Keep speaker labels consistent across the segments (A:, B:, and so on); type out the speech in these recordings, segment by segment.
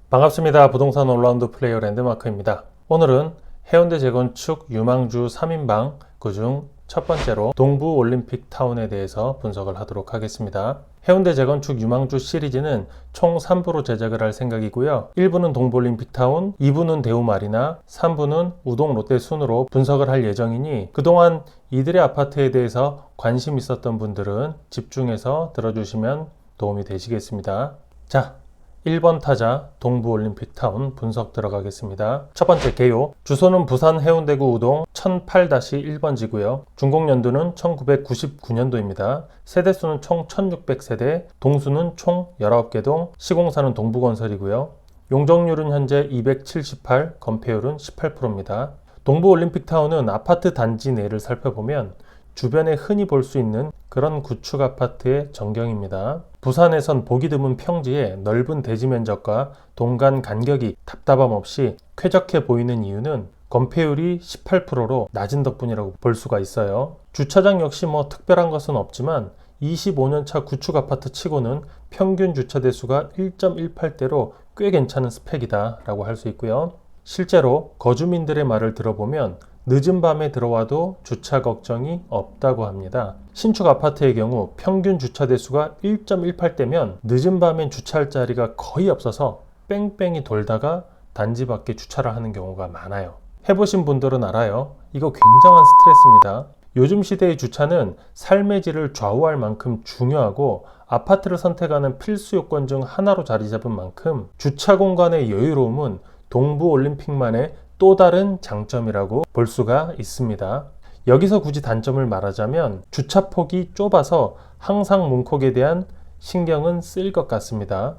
A: 반갑습니다. 부동산 올라운드 플레이어 랜드마크입니다. 오늘은 해운대 재건축 유망주 3인방 그중 첫 번째로 동부 올림픽 타운에 대해서 분석을 하도록 하겠습니다. 해운대 재건축 유망주 시리즈는 총 3부로 제작을 할 생각이고요. 1부는 동부 올림픽 타운, 2부는 대우 마리나, 3부는 우동 롯데 순으로 분석을 할 예정이니 그동안 이들의 아파트에 대해서 관심 있었던 분들은 집중해서 들어주시면 도움이 되시겠습니다. 자, 1번 타자 동부올림픽타운 분석 들어가겠습니다. 첫 번째 개요. 주소는 부산 해운대구 우동 1008-1번지고요. 준공연도는 1999년도입니다. 세대수는 총 1600세대, 동수는 총 19개 동, 시공사는 동부건설이고요. 용적률은 현재 278, 건폐율은 18%입니다. 동부올림픽타운은 아파트 단지 내를 살펴보면 주변에 흔히 볼 수 있는 그런 구축 아파트의 전경입니다. 부산에선 보기 드문 평지에 넓은 대지 면적과 동간 간격이 답답함 없이 쾌적해 보이는 이유는 건폐율이 18%로 낮은 덕분이라고 볼 수가 있어요. 주차장 역시 특별한 것은 없지만 25년차 구축 아파트 치고는 평균 주차 대수가 1.18대로 꽤 괜찮은 스펙이다 라고 할 수 있고요. 실제로 거주민들의 말을 들어보면 늦은 밤에 들어와도 주차 걱정이 없다고 합니다. 신축 아파트의 경우 평균 주차 대수가 1.18대면 늦은 밤엔 주차할 자리가 거의 없어서 뺑뺑이 돌다가 단지 밖에 주차를 하는 경우가 많아요. 해보신 분들은 알아요. 이거 굉장한 스트레스입니다. 요즘 시대의 주차는 삶의 질을 좌우할 만큼 중요하고 아파트를 선택하는 필수 요건 중 하나로 자리 잡은 만큼 주차 공간의 여유로움은 동부 올림픽만의 또 다른 장점이라고 볼 수가 있습니다. 여기서 굳이 단점을 말하자면 주차폭이 좁아서 항상 문콕에 대한 신경은 쓰일 것 같습니다.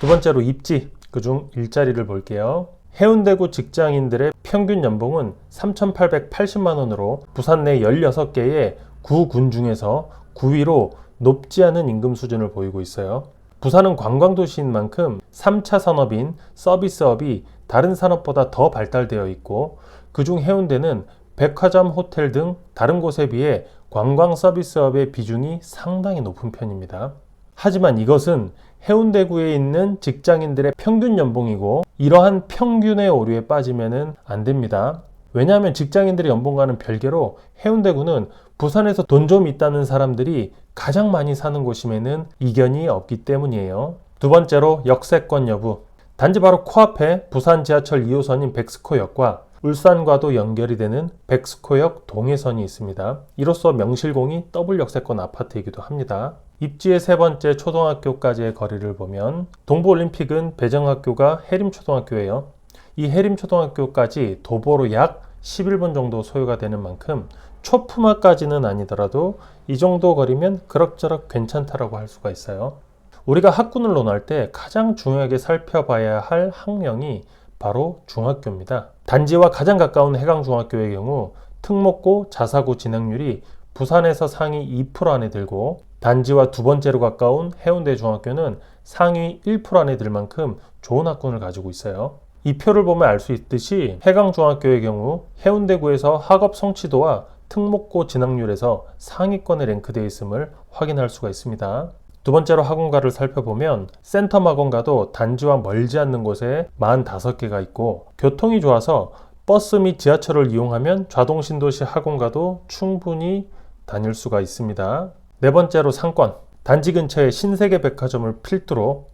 A: 두 번째로 입지, 그중 일자리를 볼게요. 해운대구 직장인들의 평균 연봉은 3,880만원으로 부산 내 16개의 구군 중에서 9위로 높지 않은 임금 수준을 보이고 있어요. 부산은 관광도시인 만큼 3차 산업인 서비스업이 다른 산업보다 더 발달되어 있고 그중 해운대는 백화점, 호텔 등 다른 곳에 비해 관광 서비스업의 비중이 상당히 높은 편입니다. 하지만 이것은 해운대구에 있는 직장인들의 평균 연봉이고 이러한 평균의 오류에 빠지면 안 됩니다. 왜냐하면 직장인들의 연봉과는 별개로 해운대구는 부산에서 돈 좀 있다는 사람들이 가장 많이 사는 곳임에는 이견이 없기 때문이에요. 두 번째로 역세권 여부. 단지 바로 코앞에 부산 지하철 2호선인 백스코역과 울산과도 연결이 되는 백스코역 동해선이 있습니다. 이로써 명실공히 더블 역세권 아파트이기도 합니다. 입지의 세 번째 초등학교까지의 거리를 보면 동부올림픽은 배정학교가 해림초등학교예요. 이 해림초등학교까지 도보로 약 11분 정도 소요가 되는 만큼 초품화까지는 아니더라도 이 정도 거리면 그럭저럭 괜찮다라고 할 수가 있어요. 우리가 학군을 논할 때 가장 중요하게 살펴봐야 할 학령이 바로 중학교입니다. 단지와 가장 가까운 해강중학교의 경우 특목고 자사고 진학률이 부산에서 상위 2% 안에 들고 단지와 두 번째로 가까운 해운대 중학교는 상위 1% 안에 들 만큼 좋은 학군을 가지고 있어요. 이 표를 보면 알 수 있듯이 해강중학교의 경우 해운대구에서 학업 성취도와 특목고 진학률에서 상위권에 랭크되어 있음을 확인할 수가 있습니다. 두 번째로 학원가를 살펴보면 센텀 학원가도 단지와 멀지 않는 곳에 45개가 있고 교통이 좋아서 버스 및 지하철을 이용하면 좌동 신도시 학원가도 충분히 다닐 수가 있습니다. 네 번째로 상권. 단지 근처에 신세계 백화점을 필두로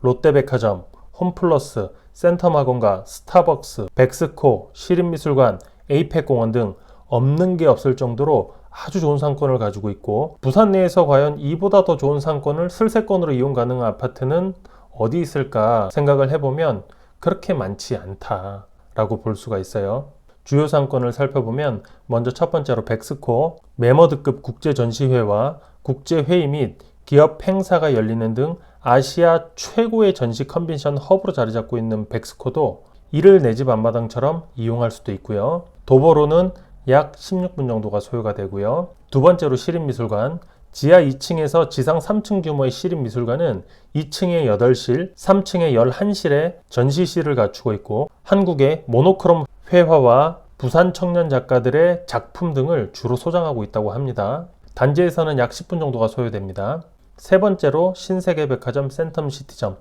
A: 롯데백화점, 홈플러스, 센텀 학원가, 스타벅스, 백스코, 시립미술관, 에이펙공원 등 없는 게 없을 정도로 아주 좋은 상권을 가지고 있고 부산 내에서 과연 이보다 더 좋은 상권을 슬세권으로 이용 가능한 아파트는 어디 있을까 생각을 해보면 그렇게 많지 않다라고 볼 수가 있어요. 주요 상권을 살펴보면 먼저 첫 번째로 백스코, 메머드급 국제전시회와 국제회의 및 기업 행사가 열리는 등 아시아 최고의 전시 컨벤션 허브로 자리 잡고 있는 백스코도 이를 내 집 앞마당처럼 이용할 수도 있고요. 도보로는 약 16분 정도가 소요가 되고요. 두 번째로 시립미술관. 지하 2층에서 지상 3층 규모의 시립미술관은 2층에 8실, 3층에 11실의 전시실을 갖추고 있고 한국의 모노크롬 회화와 부산 청년 작가들의 작품 등을 주로 소장하고 있다고 합니다. 단지에서는 약 10분 정도가 소요됩니다. 세 번째로 신세계백화점 센텀시티점.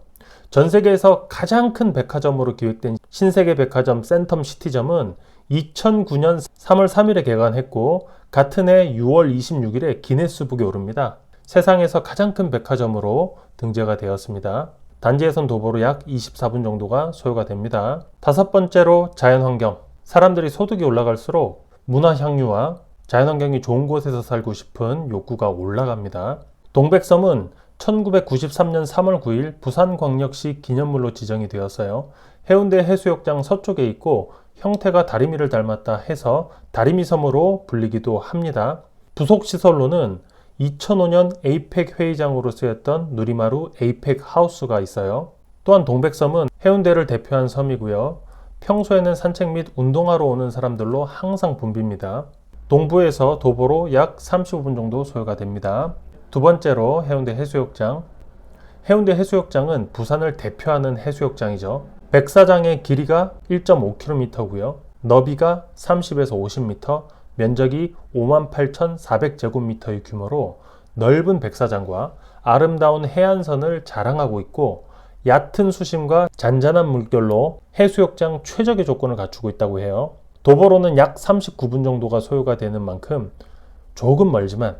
A: 전 세계에서 가장 큰 백화점으로 기획된 신세계 백화점 센텀 시티점은 2009년 3월 3일에 개관했고 같은 해 6월 26일에 기네스북에 오릅니다. 세상에서 가장 큰 백화점으로 등재가 되었습니다. 단지에선 도보로 약 24분 정도가 소요가 됩니다. 다섯 번째로 자연환경. 사람들이 소득이 올라갈수록 문화향유와 자연환경이 좋은 곳에서 살고 싶은 욕구가 올라갑니다. 동백섬은 1993년 3월 9일 부산광역시 기념물로 지정이 되었어요. 해운대 해수욕장 서쪽에 있고 형태가 다리미를 닮았다 해서 다리미섬으로 불리기도 합니다. 부속시설로는 2005년 에이펙 회의장으로 쓰였던 누리마루 에이펙 하우스가 있어요. 또한 동백섬은 해운대를 대표한 섬이고요. 평소에는 산책 및 운동하러 오는 사람들로 항상 붐빕니다. 동부에서 도보로 약 35분 정도 소요가 됩니다. 두 번째로 해운대 해수욕장. 해운대 해수욕장은 부산을 대표하는 해수욕장이죠. 백사장의 길이가 1.5km고요. 너비가 30에서 50m, 면적이 58,400제곱미터의 규모로 넓은 백사장과 아름다운 해안선을 자랑하고 있고 얕은 수심과 잔잔한 물결로 해수욕장 최적의 조건을 갖추고 있다고 해요. 도보로는 약 39분 정도가 소요가 되는 만큼 조금 멀지만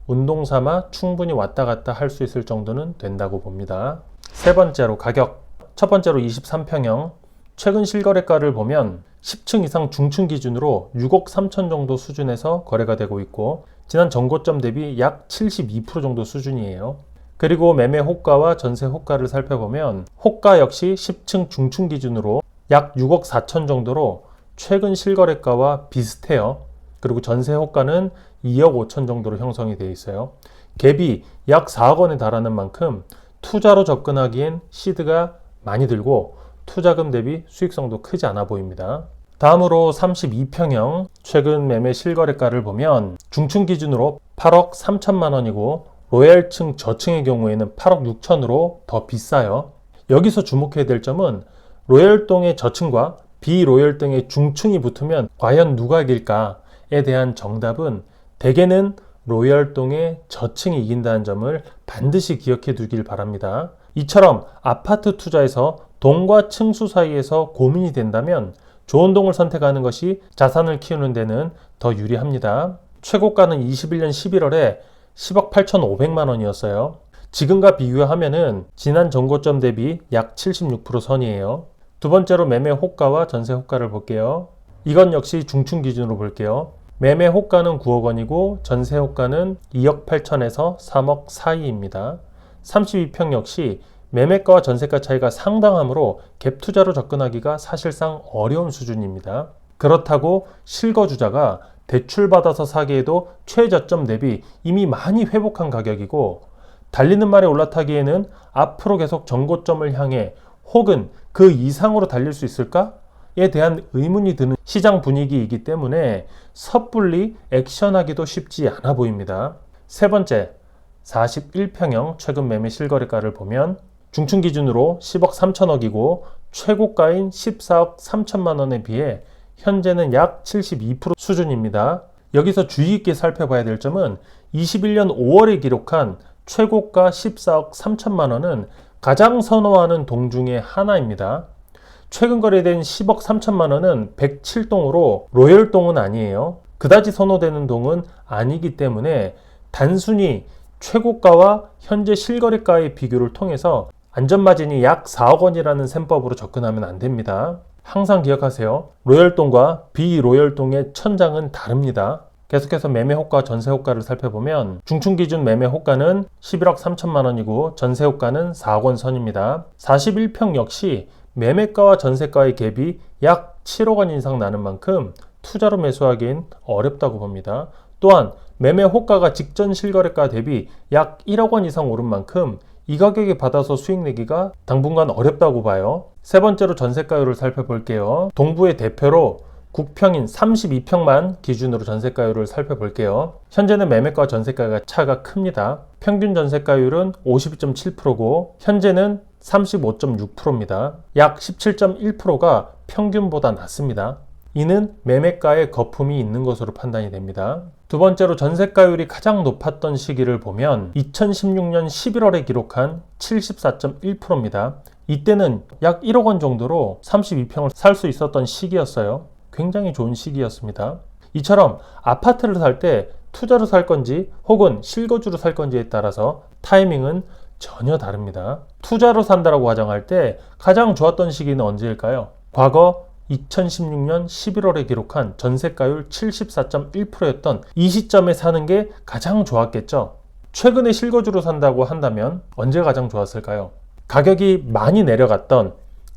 A: 운동 삼아 충분히 왔다 갔다 할 수 있을 정도는 된다고 봅니다. 세 번째로 가격. 첫 번째로 23평형. 최근 실거래가를 보면 10층 이상 중층 기준으로 6억 3천 정도 수준에서 거래가 되고 있고 지난 전고점 대비 약 72% 정도 수준이에요. 그리고 매매 호가와 전세 호가를 살펴보면 호가 역시 10층 중층 기준으로 약 6억 4천 정도로 최근 실거래가와 비슷해요. 그리고 전세 호가는 2억 5천 정도로 형성이 되어 있어요. 갭이 약 4억 원에 달하는 만큼 투자로 접근하기엔 시드가 많이 들고 투자금 대비 수익성도 크지 않아 보입니다. 다음으로 32평형 최근 매매 실거래가를 보면 중층 기준으로 8억 3천만 원이고 로얄층 저층의 경우에는 8억 6천으로 더 비싸요. 여기서 주목해야 될 점은 로얄동의 저층과 비로얄동의 중층이 붙으면 과연 누가 이길까에 대한 정답은 대개는 로얄동의 저층이 이긴다는 점을 반드시 기억해 두길 바랍니다. 이처럼 아파트 투자에서 동과 층수 사이에서 고민이 된다면 좋은 동을 선택하는 것이 자산을 키우는 데는 더 유리합니다. 최고가는 21년 11월에 10억 8,500만 원이었어요. 지금과 비교하면은 지난 전고점 대비 약 76% 선이에요. 두 번째로 매매 호가와 전세 호가를 볼게요. 이건 역시 중층 기준으로 볼게요. 매매 호가는 9억 원이고 전세 호가는 2억 8천에서 3억 사이입니다. 32평 역시 매매가와 전세가 차이가 상당하므로 갭 투자로 접근하기가 사실상 어려운 수준입니다. 그렇다고 실거주자가 대출받아서 사기에도 최저점 대비 이미 많이 회복한 가격이고 달리는 말에 올라타기에는 앞으로 계속 전고점을 향해 혹은 그 이상으로 달릴 수 있을까에 대한 의문이 드는 시장 분위기이기 때문에 섣불리 액션하기도 쉽지 않아 보입니다. 세 번째, 41평형 최근 매매 실거래가를 보면 중층 기준으로 10억 3천억이고 최고가인 14억 3천만 원에 비해 현재는 약 72% 수준입니다. 여기서 주의 깊게 살펴봐야 될 점은 21년 5월에 기록한 최고가 14억 3천만 원은 가장 선호하는 동 중에 하나입니다. 최근 거래된 10억 3천만 원은 107동으로 로열동은 아니에요. 그다지 선호되는 동은 아니기 때문에 단순히 최고가와 현재 실거래가의 비교를 통해서 안전마진이 약 4억 원이라는 셈법으로 접근하면 안 됩니다. 항상 기억하세요. 로열동과 비로열동의 천장은 다릅니다. 계속해서 매매 호가, 전세 호가를 살펴보면 중층 기준 매매 호가는 11억 3천만 원이고 전세 호가는 4억 원 선입니다. 41평 역시 매매가와 전세가의 갭이 약 7억 원 이상 나는 만큼 투자로 매수하기엔 어렵다고 봅니다. 또한 매매 호가가 직전 실거래가 대비 약 1억 원 이상 오른 만큼 이 가격에 받아서 수익 내기가 당분간 어렵다고 봐요. 세 번째로 전세가율을 살펴볼게요. 동부의 대표로 국평인 32평만 기준으로 전세가율을 살펴볼게요. 현재는 매매가와 전세가가 차가 큽니다. 평균 전세가율은 52.7%고 현재는 35.6%입니다. 약 17.1%가 평균보다 낮습니다. 이는 매매가에 거품이 있는 것으로 판단이 됩니다. 두 번째로 전세가율이 가장 높았던 시기를 보면 2016년 11월에 기록한 74.1%입니다. 이때는 약 1억 원 정도로 32평을 살 수 있었던 시기였어요. 굉장히 좋은 시기였습니다. 이처럼 아파트를 살 때 투자로 살 건지 혹은 실거주로 살 건지에 따라서 타이밍은 전혀 다릅니다. 투자로 산다라고 가정할 때 가장 좋았던 시기는 언제일까요? 과거 2016년 11월에 기록한 전세가율 74.1%였던 이 시점에 사는 게 가장 좋았겠죠. 최근에 실거주로 산다고 한다면 언제 가장 좋았을까요? 가격이 많이 내려갔던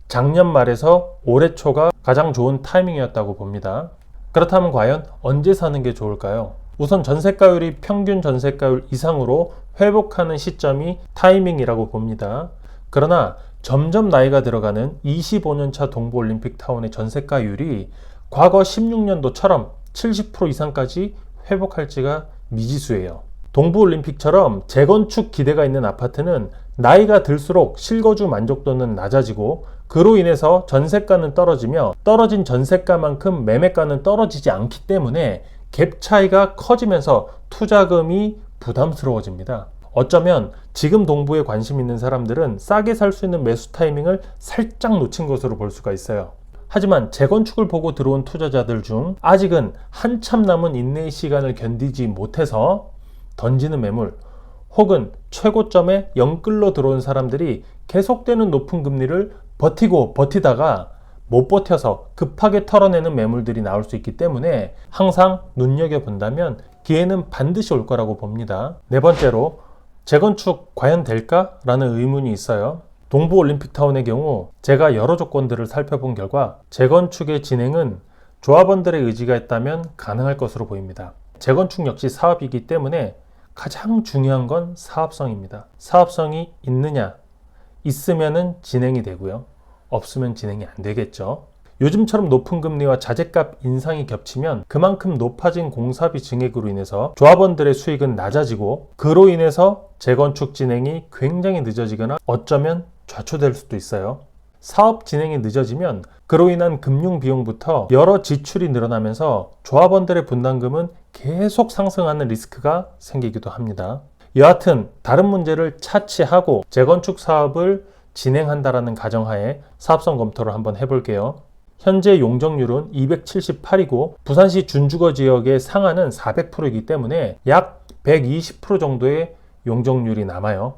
A: 작년 말에서 올해 초가 가장 좋은 타이밍이었다고 봅니다. 그렇다면 과연 언제 사는 게 좋을까요? 우선 전세가율이 평균 전세가율 이상으로 회복하는 시점이 타이밍이라고 봅니다. 그러나 점점 나이가 들어가는 25년차 동부올림픽타운의 전세가율이 과거 16년도처럼 70% 이상까지 회복할지가 미지수예요. 동부올림픽처럼 재건축 기대가 있는 아파트는 나이가 들수록 실거주 만족도는 낮아지고 그로 인해서 전세가는 떨어지며 떨어진 전세가만큼 매매가는 떨어지지 않기 때문에 갭 차이가 커지면서 투자금이 부담스러워집니다. 어쩌면 지금 동부에 관심 있는 사람들은 싸게 살 수 있는 매수 타이밍을 살짝 놓친 것으로 볼 수가 있어요. 하지만 재건축을 보고 들어온 투자자들 중 아직은 한참 남은 인내의 시간을 견디지 못해서 던지는 매물 혹은 최고점에 영끌로 들어온 사람들이 계속되는 높은 금리를 버티고 버티다가 못 버텨서 급하게 털어내는 매물들이 나올 수 있기 때문에 항상 눈여겨본다면 기회는 반드시 올 거라고 봅니다. 네 번째로 재건축 과연 될까? 라는 의문이 있어요. 동부올림픽타운의 경우 제가 여러 조건들을 살펴본 결과 재건축의 진행은 조합원들의 의지가 있다면 가능할 것으로 보입니다. 재건축 역시 사업이기 때문에 가장 중요한 건 사업성입니다. 사업성이 있느냐? 있으면은 진행이 되고요. 없으면 진행이 안 되겠죠. 요즘처럼 높은 금리와 자재값 인상이 겹치면 그만큼 높아진 공사비 증액으로 인해서 조합원들의 수익은 낮아지고 그로 인해서 재건축 진행이 굉장히 늦어지거나 어쩌면 좌초될 수도 있어요. 사업 진행이 늦어지면 그로 인한 금융 비용부터 여러 지출이 늘어나면서 조합원들의 분담금은 계속 상승하는 리스크가 생기기도 합니다. 여하튼 다른 문제를 차치하고 재건축 사업을 진행한다라는 가정하에 사업성 검토를 한번 해볼게요. 현재 용적률은 278이고 부산시 준주거 지역의 상한은 400%이기 때문에 약 120% 정도의 용적률이 남아요.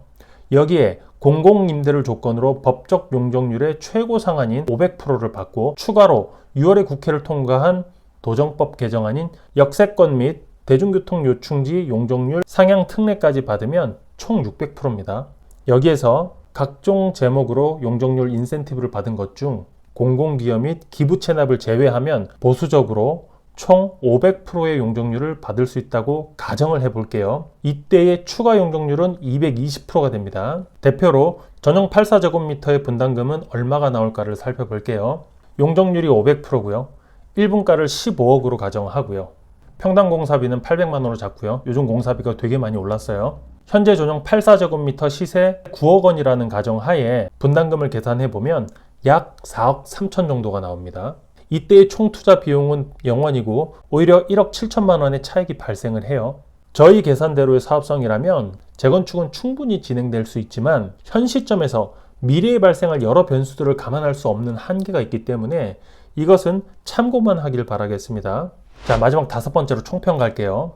A: 여기에 공공임대를 조건으로 법적 용적률의 최고 상한인 500%를 받고 추가로 6월에 국회를 통과한 도정법 개정안인 역세권 및 대중교통 요충지 용적률 상향 특례까지 받으면 총 600%입니다. 여기에서 각종 제목으로 용적률 인센티브를 받은 것 중 공공기업 및 기부 체납을 제외하면 보수적으로 총 500%의 용적률을 받을 수 있다고 가정을 해볼게요. 이때의 추가 용적률은 220%가 됩니다. 대표로 전용 84제곱미터의 분담금은 얼마가 나올까를 살펴볼게요. 용적률이 500%고요. 1분가를 15억으로 가정하고요. 평당 공사비는 800만원으로 잡고요. 요즘 공사비가 되게 많이 올랐어요. 현재 전용 84제곱미터 시세 9억 원이라는 가정하에 분담금을 계산해보면 약 4억 3천 정도가 나옵니다. 이때의 총 투자 비용은 0원이고 오히려 1억 7천만 원의 차익이 발생을 해요. 저희 계산대로의 사업성이라면 재건축은 충분히 진행될 수 있지만 현 시점에서 미래에 발생할 여러 변수들을 감안할 수 없는 한계가 있기 때문에 이것은 참고만 하길 바라겠습니다. 자, 마지막 5번째로 총평 갈게요.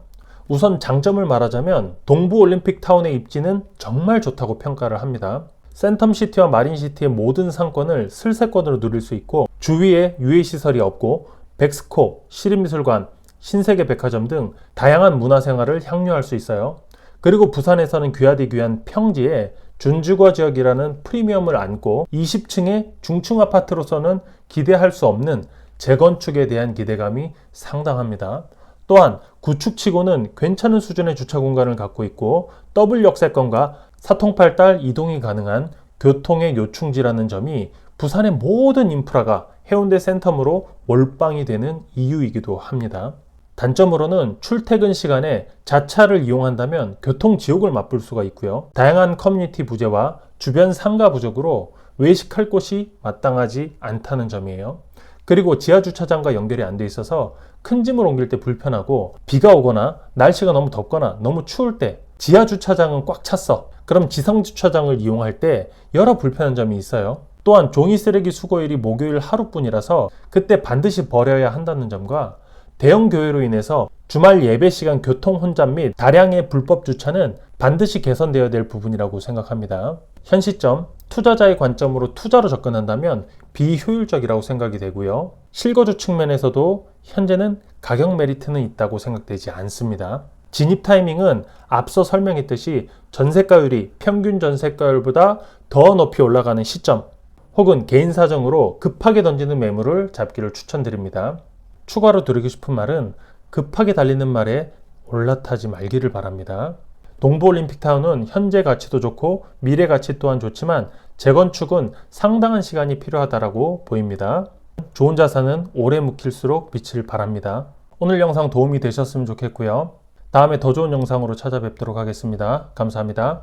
A: 우선 장점을 말하자면 동부올림픽타운의 입지는 정말 좋다고 평가를 합니다. 센텀시티와 마린시티의 모든 상권을 슬세권으로 누릴 수 있고 주위에 유해시설이 없고 백스코, 시립미술관, 신세계백화점 등 다양한 문화생활을 향유할 수 있어요. 그리고 부산에서는 귀하디 귀한 평지에 준주거 지역이라는 프리미엄을 안고 20층의 중층 아파트로서는 기대할 수 없는 재건축에 대한 기대감이 상당합니다. 또한 구축치고는 괜찮은 수준의 주차 공간을 갖고 있고 더블 역세권과 사통팔달 이동이 가능한 교통의 요충지라는 점이 부산의 모든 인프라가 해운대 센텀으로 몰빵이 되는 이유이기도 합니다. 단점으로는 출퇴근 시간에 자차를 이용한다면 교통지옥을 맛볼 수가 있고요. 다양한 커뮤니티 부재와 주변 상가 부족으로 외식할 곳이 마땅하지 않다는 점이에요. 그리고 지하주차장과 연결이 안 돼 있어서 큰 짐을 옮길 때 불편하고 비가 오거나 날씨가 너무 덥거나 너무 추울 때 지하주차장은 꽉 찼어. 그럼 지상주차장을 이용할 때 여러 불편한 점이 있어요. 또한 종이 쓰레기 수거일이 목요일 하루뿐이라서 그때 반드시 버려야 한다는 점과 대형 교회로 인해서 주말 예배 시간 교통 혼잡 및 다량의 불법 주차는 반드시 개선되어야 될 부분이라고 생각합니다. 현 시점 투자자의 관점으로 투자로 접근한다면 비효율적이라고 생각이 되고요. 실거주 측면에서도 현재는 가격 메리트는 있다고 생각되지 않습니다. 진입 타이밍은 앞서 설명했듯이 전세가율이 평균 전세가율보다 더 높이 올라가는 시점 혹은 개인 사정으로 급하게 던지는 매물을 잡기를 추천드립니다. 추가로 드리고 싶은 말은 급하게 달리는 말에 올라타지 말기를 바랍니다. 동부올림픽타운은 현재 가치도 좋고 미래 가치 또한 좋지만 재건축은 상당한 시간이 필요하다고 보입니다. 좋은 자산은 오래 묵힐수록 빛을 발합니다. 오늘 영상 도움이 되셨으면 좋겠고요. 다음에 더 좋은 영상으로 찾아뵙도록 하겠습니다. 감사합니다.